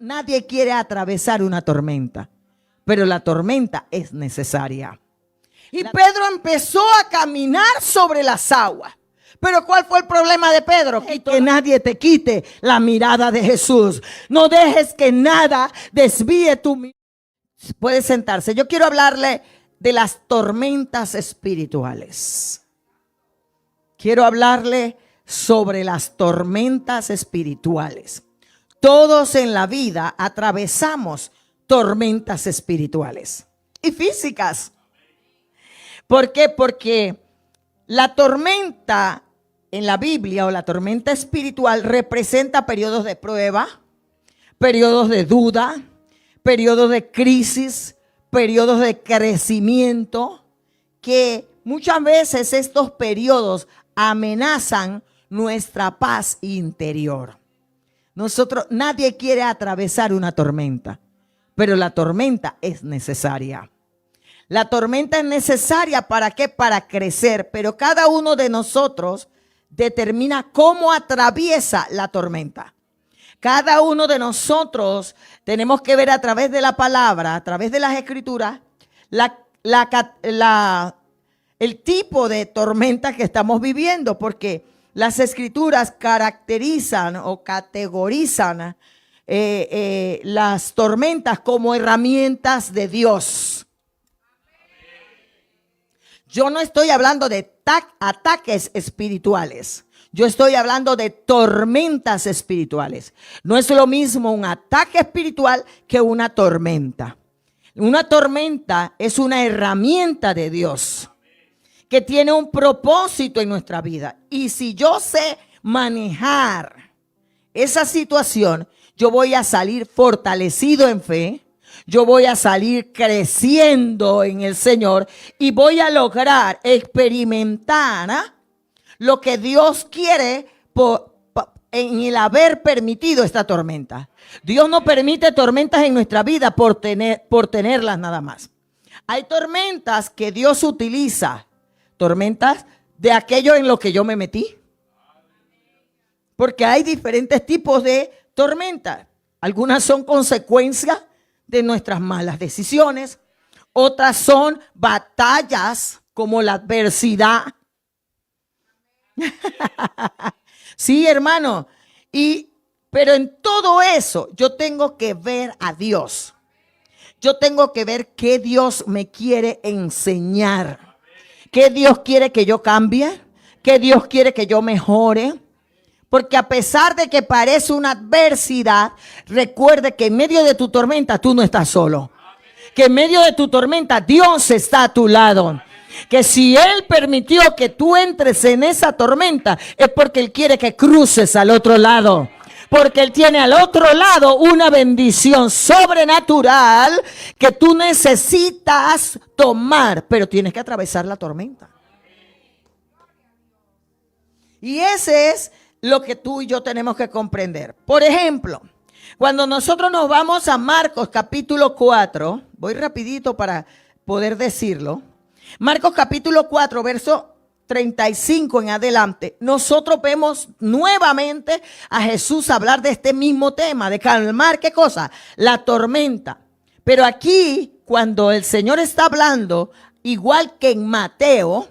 Nadie quiere atravesar una tormenta, pero la tormenta es necesaria. Y Pedro empezó a caminar sobre las aguas. Pero ¿cuál fue el problema de Pedro? Que nadie te quite la mirada de Jesús. No dejes que nada desvíe tu mirada. Puede sentarse. Yo quiero hablarle de las tormentas espirituales. Quiero hablarle sobre las tormentas espirituales. Todos en la vida atravesamos tormentas espirituales y físicas. ¿Por qué? Porque la tormenta en la Biblia o la tormenta espiritual representa periodos de prueba, periodos de duda, periodos de crisis, periodos de crecimiento, que muchas veces estos periodos amenazan nuestra paz interior. Nadie quiere atravesar una tormenta, pero la tormenta es necesaria. La tormenta es necesaria ¿para qué? Para crecer, pero cada uno de nosotros determina cómo atraviesa la tormenta. Cada uno de nosotros tenemos que ver a través de la palabra, a través de las escrituras, el tipo de tormenta que estamos viviendo, porque las escrituras caracterizan o categorizan las tormentas como herramientas de Dios. Yo no estoy hablando de ataques espirituales. Yo estoy hablando de tormentas espirituales. No es lo mismo un ataque espiritual que una tormenta. Una tormenta es una herramienta de Dios que tiene un propósito en nuestra vida. Y si yo sé manejar esa situación, yo voy a salir fortalecido en fe. Yo voy a salir creciendo en el Señor y voy a lograr experimentar lo que Dios quiere en el haber permitido esta tormenta. Dios no permite tormentas en nuestra vida por tenerlas nada más. Hay tormentas que Dios utiliza, tormentas de aquello en lo que yo me metí. Porque hay diferentes tipos de tormentas. Algunas son consecuencias de nuestras malas decisiones. Otras son batallas como la adversidad. Sí, hermano. Pero en todo eso yo tengo que ver a Dios. Yo tengo que ver qué Dios me quiere enseñar. ¿Qué Dios quiere que yo cambie? ¿Qué Dios quiere que yo mejore? Porque a pesar de que parece una adversidad, recuerde que en medio de tu tormenta tú no estás solo. Que en medio de tu tormenta Dios está a tu lado. Que si Él permitió que tú entres en esa tormenta, es porque Él quiere que cruces al otro lado. Porque Él tiene al otro lado una bendición sobrenatural que tú necesitas tomar, pero tienes que atravesar la tormenta. Y ese es lo que tú y yo tenemos que comprender. Por ejemplo, cuando nosotros nos vamos a Marcos capítulo 4, voy rapidito para poder decirlo. Marcos capítulo 4, verso 35 en adelante, nosotros vemos nuevamente a Jesús hablar de este mismo tema, de calmar, ¿qué cosa? La tormenta. Pero aquí, cuando el Señor está hablando, igual que en Mateo,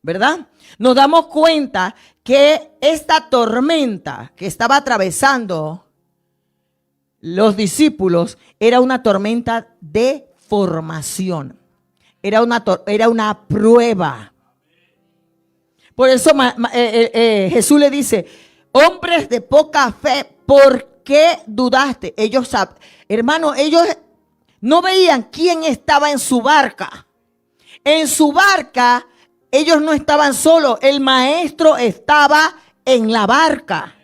¿verdad? Nos damos cuenta que esta tormenta que estaba atravesando los discípulos era una tormenta de formación. Era una prueba. Por eso Jesús le dice, hombres de poca fe, ¿por qué dudaste? Hermano, ellos no veían quién estaba en su barca. En su barca ellos no estaban solos, el maestro estaba en la barca.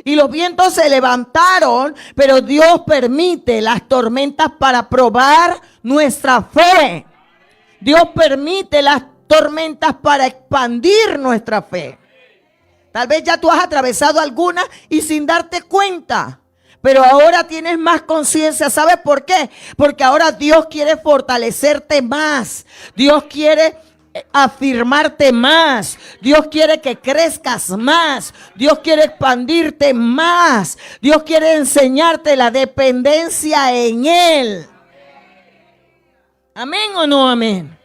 Y los vientos se levantaron, pero Dios permite las tormentas para probar nuestra fe. Dios permite las tormentas para expandir nuestra fe. Tal vez ya tú has atravesado alguna y sin darte cuenta. Pero ahora tienes más conciencia. ¿Sabes por qué? Porque ahora Dios quiere fortalecerte más. Dios quiere afirmarte más. Dios quiere que crezcas más. Dios quiere expandirte más. Dios quiere enseñarte la dependencia en Él. ¿Amén o no amén?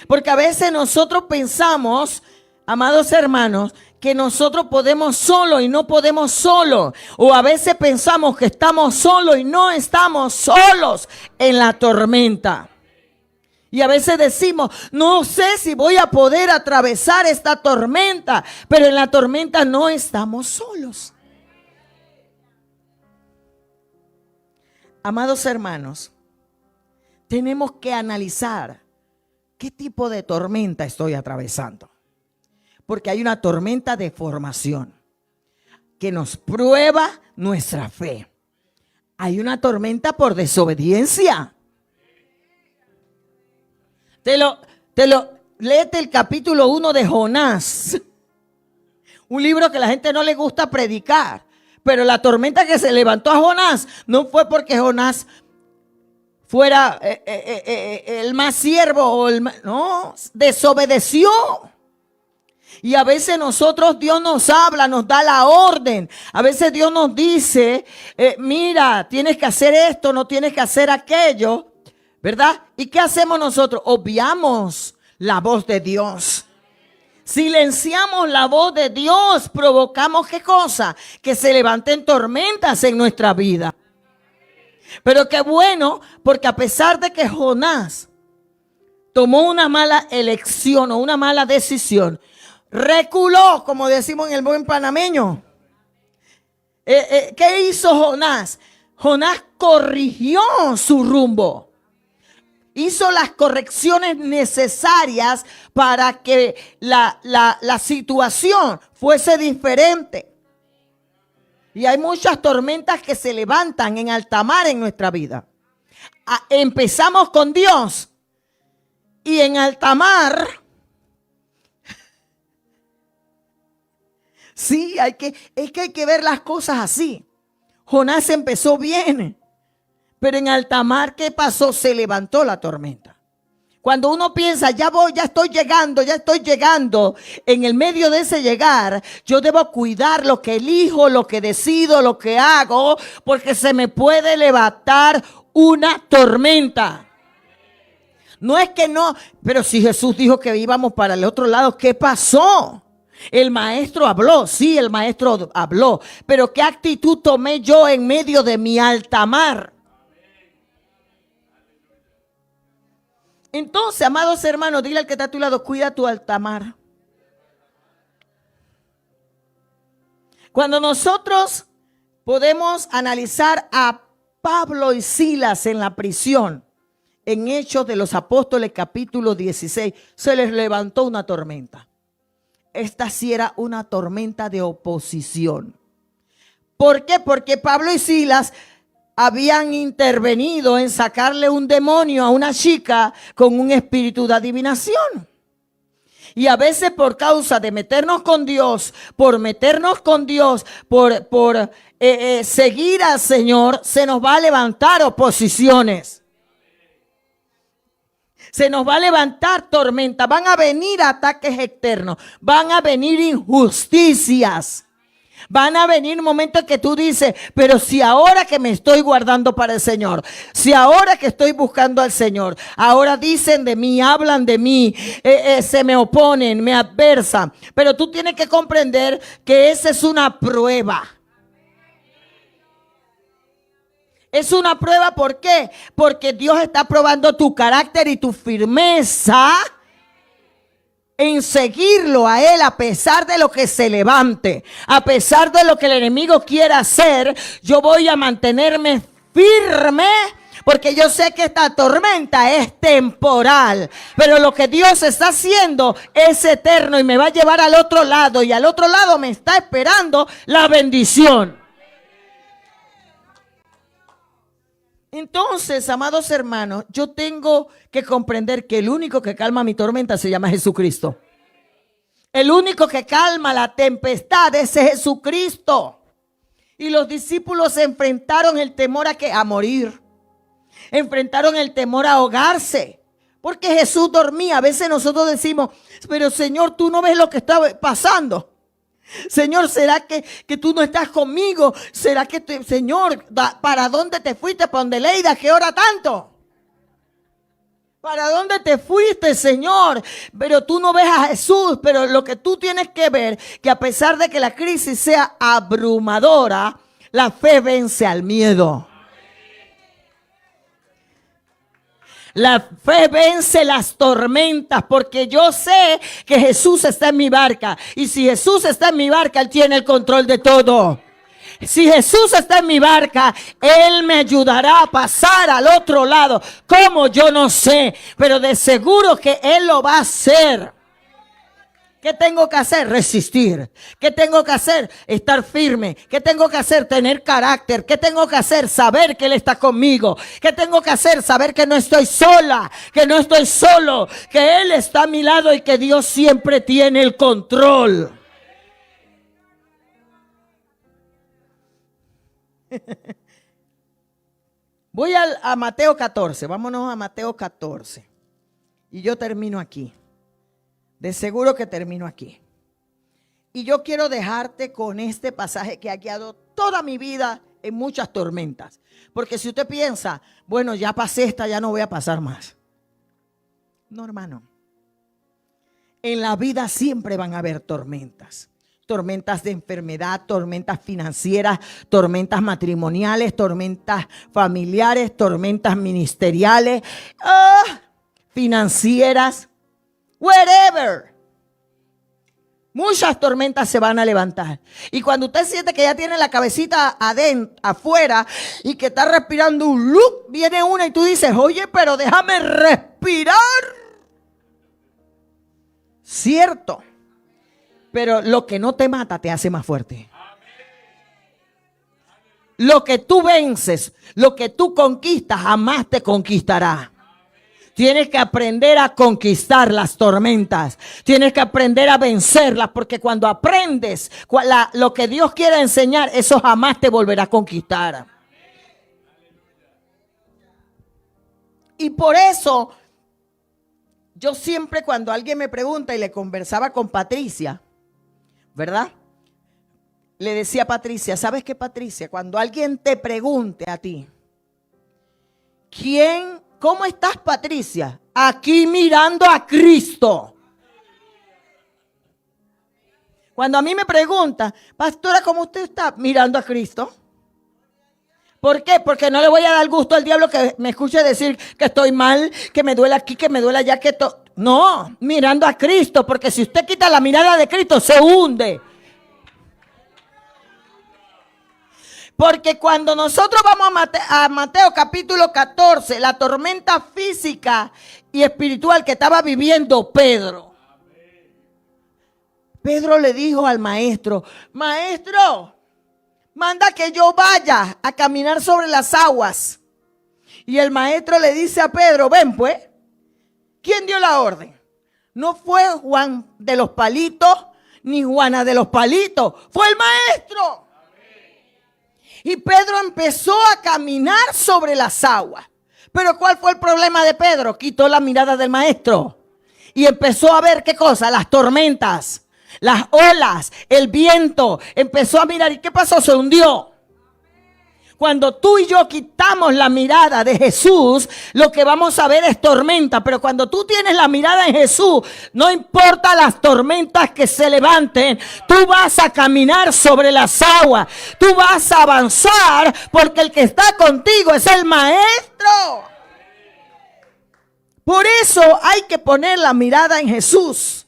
Porque a veces nosotros pensamos, amados hermanos, que nosotros podemos solo y no podemos solo. O a veces pensamos que estamos solos y no estamos solos en la tormenta. Y a veces decimos, no sé si voy a poder atravesar esta tormenta, pero en la tormenta no estamos solos. Amados hermanos, tenemos que analizar qué tipo de tormenta estoy atravesando. Porque hay una tormenta de formación que nos prueba nuestra fe. Hay una tormenta por desobediencia. Léete el capítulo 1 de Jonás. Un libro que a la gente no le gusta predicar. Pero la tormenta que se levantó a Jonás no fue porque Jonás fuera el más siervo. No, desobedeció. Y a veces nosotros, Dios nos habla, nos da la orden. A veces Dios nos dice, mira, tienes que hacer esto, no tienes que hacer aquello, ¿verdad? ¿Y qué hacemos nosotros? Obviamos la voz de Dios. Silenciamos la voz de Dios, provocamos ¿qué cosa? Que se levanten tormentas en nuestra vida. Pero qué bueno, porque a pesar de que Jonás tomó una mala elección o una mala decisión, reculó, como decimos en el buen panameño. ¿Qué hizo Jonás? Jonás corrigió su rumbo. Hizo las correcciones necesarias para que la situación fuese diferente. Y hay muchas tormentas que se levantan en alta mar en nuestra vida. Empezamos con Dios y en alta mar. Sí, hay que ver las cosas así. Jonás empezó bien, pero en alta mar, ¿qué pasó? Se levantó la tormenta. Cuando uno piensa, ya estoy llegando, en el medio de ese llegar, yo debo cuidar lo que elijo, lo que decido, lo que hago, porque se me puede levantar una tormenta. No es que no, pero si Jesús dijo que íbamos para el otro lado, ¿qué pasó? El maestro habló, sí, el maestro habló, pero ¿qué actitud tomé yo en medio de mi alta mar? Entonces, amados hermanos, dile al que está a tu lado, cuida tu alta mar. Cuando nosotros podemos analizar a Pablo y Silas en la prisión, en Hechos de los Apóstoles capítulo 16, se les levantó una tormenta. Esta sí era una tormenta de oposición. ¿Por qué? Porque Pablo y Silas habían intervenido en sacarle un demonio a una chica con un espíritu de adivinación. Y a veces por causa de meternos con Dios, por seguir al Señor, se nos va a levantar oposiciones. Se nos va a levantar tormenta, van a venir ataques externos, van a venir injusticias, van a venir momentos que tú dices, pero si ahora que me estoy guardando para el Señor, si ahora que estoy buscando al Señor, ahora dicen de mí, hablan de mí, se me oponen, me adversan, pero tú tienes que comprender que esa es una prueba. Es una prueba, ¿por qué? Porque Dios está probando tu carácter y tu firmeza en seguirlo a Él a pesar de lo que se levante, a pesar de lo que el enemigo quiera hacer. Yo voy a mantenerme firme porque yo sé que esta tormenta es temporal, pero lo que Dios está haciendo es eterno y me va a llevar al otro lado, y al otro lado me está esperando la bendición. Entonces, amados hermanos, yo tengo que comprender que el único que calma mi tormenta se llama Jesucristo. El único que calma la tempestad es Jesucristo. Y los discípulos enfrentaron el temor a morir. Enfrentaron el temor a ahogarse. Porque Jesús dormía. A veces nosotros decimos, pero Señor, tú no ves lo que está pasando. Señor, ¿será que tú no estás conmigo? ¿Será que, Señor, para dónde te fuiste? ¿Para donde Leida? ¿Qué hora tanto? ¿Para dónde te fuiste, Señor? Pero tú no ves a Jesús. Pero lo que tú tienes que ver, que a pesar de que la crisis sea abrumadora, la fe vence al miedo. La fe vence las tormentas, porque yo sé que Jesús está en mi barca. Y si Jesús está en mi barca, Él tiene el control de todo. Si Jesús está en mi barca, Él me ayudará a pasar al otro lado. ¿Cómo? Yo no sé, pero de seguro que Él lo va a hacer. ¿Qué tengo que hacer? Resistir. ¿Qué tengo que hacer? Estar firme. ¿Qué tengo que hacer? Tener carácter. ¿Qué tengo que hacer? Saber que Él está conmigo. ¿Qué tengo que hacer? Saber que no estoy sola, que no estoy solo, que Él está a mi lado y que Dios siempre tiene el control. Voy a Mateo 14. Vámonos a Mateo 14. Y yo termino aquí. De seguro que termino aquí. Y yo quiero dejarte con este pasaje que ha guiado toda mi vida en muchas tormentas. Porque si usted piensa, bueno, ya pasé esta, ya no voy a pasar más. No, hermano. En la vida siempre van a haber tormentas. Tormentas de enfermedad, tormentas financieras, tormentas matrimoniales, tormentas familiares, tormentas ministeriales, financieras. Wherever. Muchas tormentas se van a levantar. Y cuando usted siente que ya tiene la cabecita afuera y que está respirando un loop, viene una y tú dices, oye, pero déjame respirar. Cierto. Pero lo que no te mata te hace más fuerte. Lo que tú vences, lo que tú conquistas, jamás te conquistará. Tienes que aprender a conquistar las tormentas. Tienes que aprender a vencerlas. Porque cuando aprendes lo que Dios quiere enseñar, eso jamás te volverá a conquistar. Y por eso, yo siempre cuando alguien me pregunta, y le conversaba con Patricia, ¿verdad? Le decía a Patricia, ¿sabes qué, Patricia? Cuando alguien te pregunte a ti, ¿cómo estás, Patricia? Aquí mirando a Cristo. Cuando a mí me preguntan, pastora, ¿cómo usted está? Mirando a Cristo. ¿Por qué? Porque no le voy a dar gusto al diablo que me escuche decir que estoy mal, que me duele aquí, que me duele allá, que no, mirando a Cristo, porque si usted quita la mirada de Cristo, se hunde. Porque cuando nosotros vamos a Mateo capítulo 14, la tormenta física y espiritual que estaba viviendo Pedro. Pedro le dijo al maestro, maestro, manda que yo vaya a caminar sobre las aguas. Y el maestro le dice a Pedro, ven pues, ¿quién dio la orden? No fue Juan de los Palitos, ni Juana de los Palitos, fue el maestro. Y Pedro empezó a caminar sobre las aguas. Pero ¿cuál fue el problema de Pedro? Quitó la mirada del maestro. Y empezó a ver, ¿qué cosa? Las tormentas, las olas, el viento. Empezó a mirar. ¿Y qué pasó? Se hundió. Cuando tú y yo quitamos la mirada de Jesús, lo que vamos a ver es tormenta. Pero cuando tú tienes la mirada en Jesús, no importa las tormentas que se levanten, tú vas a caminar sobre las aguas. Tú vas a avanzar porque el que está contigo es el maestro. Por eso hay que poner la mirada en Jesús.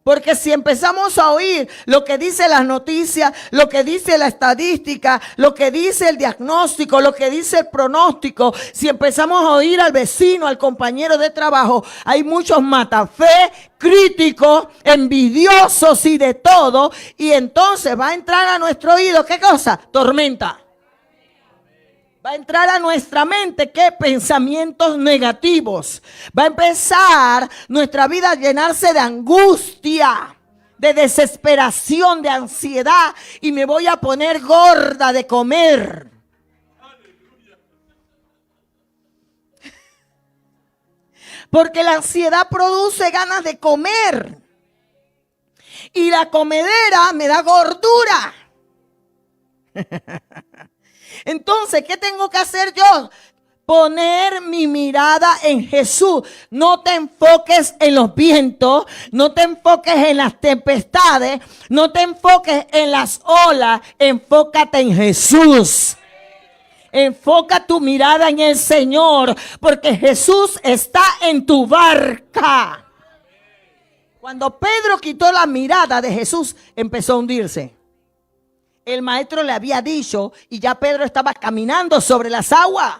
Porque si empezamos a oír lo que dice las noticias, lo que dice la estadística, lo que dice el diagnóstico, lo que dice el pronóstico, si empezamos a oír al vecino, al compañero de trabajo, hay muchos matafe, críticos, envidiosos y de todo. Y entonces va a entrar a nuestro oído, ¿qué cosa? Tormenta. Va a entrar a nuestra mente, ¿qué? Pensamientos negativos. Va a empezar nuestra vida a llenarse de angustia, de desesperación, de ansiedad. Y me voy a poner gorda de comer. Porque la ansiedad produce ganas de comer. Y la comedera me da gordura. Entonces, ¿qué tengo que hacer yo? Poner mi mirada en Jesús. No te enfoques en los vientos, no te enfoques en las tempestades, no te enfoques en las olas, enfócate en Jesús. Enfoca tu mirada en el Señor, porque Jesús está en tu barca. Cuando Pedro quitó la mirada de Jesús, empezó a hundirse. El maestro le había dicho y ya Pedro estaba caminando sobre las aguas.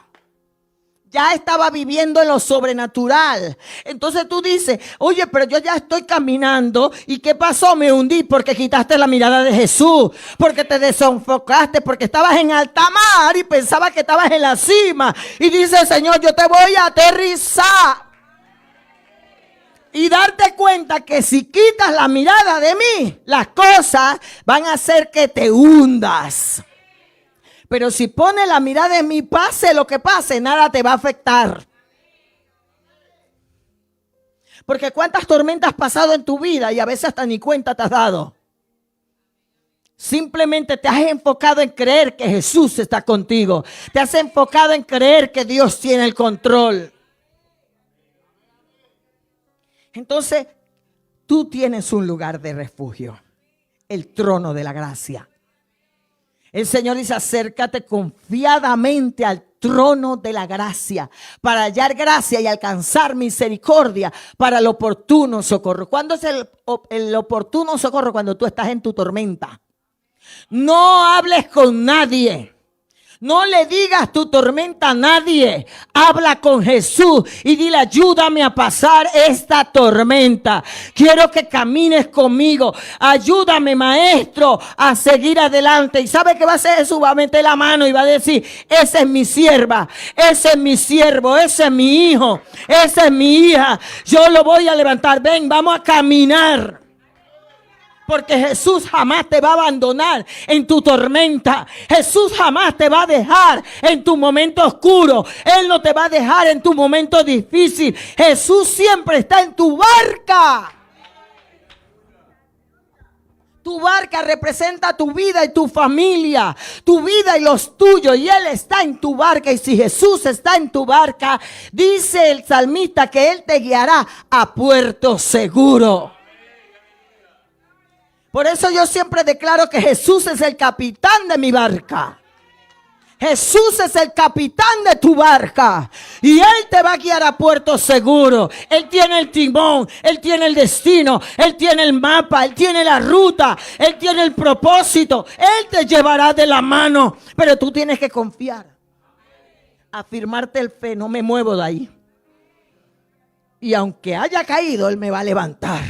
Ya estaba viviendo en lo sobrenatural. Entonces tú dices, oye, pero yo ya estoy caminando. ¿Y qué pasó? Me hundí porque quitaste la mirada de Jesús. Porque te desenfocaste. Porque estabas en alta mar y pensabas que estabas en la cima. Y dice, Señor, yo te voy a aterrizar. Y darte cuenta que si quitas la mirada de mí, las cosas van a hacer que te hundas. Pero si pones la mirada en mí, pase lo que pase, nada te va a afectar. Porque cuántas tormentas has pasado en tu vida y a veces hasta ni cuenta te has dado. Simplemente te has enfocado en creer que Jesús está contigo. Te has enfocado en creer que Dios tiene el control. Entonces, tú tienes un lugar de refugio. El trono de la gracia. El Señor dice, acércate confiadamente al trono de la gracia para hallar gracia y alcanzar misericordia para el oportuno socorro. ¿Cuándo es el oportuno socorro? Cuando tú estás en tu tormenta. No hables con nadie. No le digas tu tormenta a nadie. Habla con Jesús y dile, ayúdame a pasar esta tormenta. Quiero que camines conmigo. Ayúdame, maestro, a seguir adelante. ¿Y sabe qué va a hacer Jesús? Va a meter la mano y va a decir, esa es mi sierva, ese es mi siervo, ese es mi hijo, esa es mi hija. Yo lo voy a levantar. Ven, vamos a caminar. Porque Jesús jamás te va a abandonar en tu tormenta. Jesús jamás te va a dejar en tu momento oscuro. Él no te va a dejar en tu momento difícil. Jesús siempre está en tu barca. Tu barca representa tu vida y tu familia, tu vida y los tuyos. Y Él está en tu barca. Y si Jesús está en tu barca, dice el salmista que Él te guiará a puerto seguro. Por eso yo siempre declaro que Jesús es el capitán de mi barca. Jesús es el capitán de tu barca. Y Él te va a guiar a puerto seguro. Él tiene el timón. Él tiene el destino. Él tiene el mapa. Él tiene la ruta. Él tiene el propósito. Él te llevará de la mano. Pero tú tienes que confiar. Afirmarte el fe. No me muevo de ahí. Y aunque haya caído, Él me va a levantar.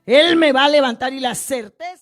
Él me va a levantar y la certeza.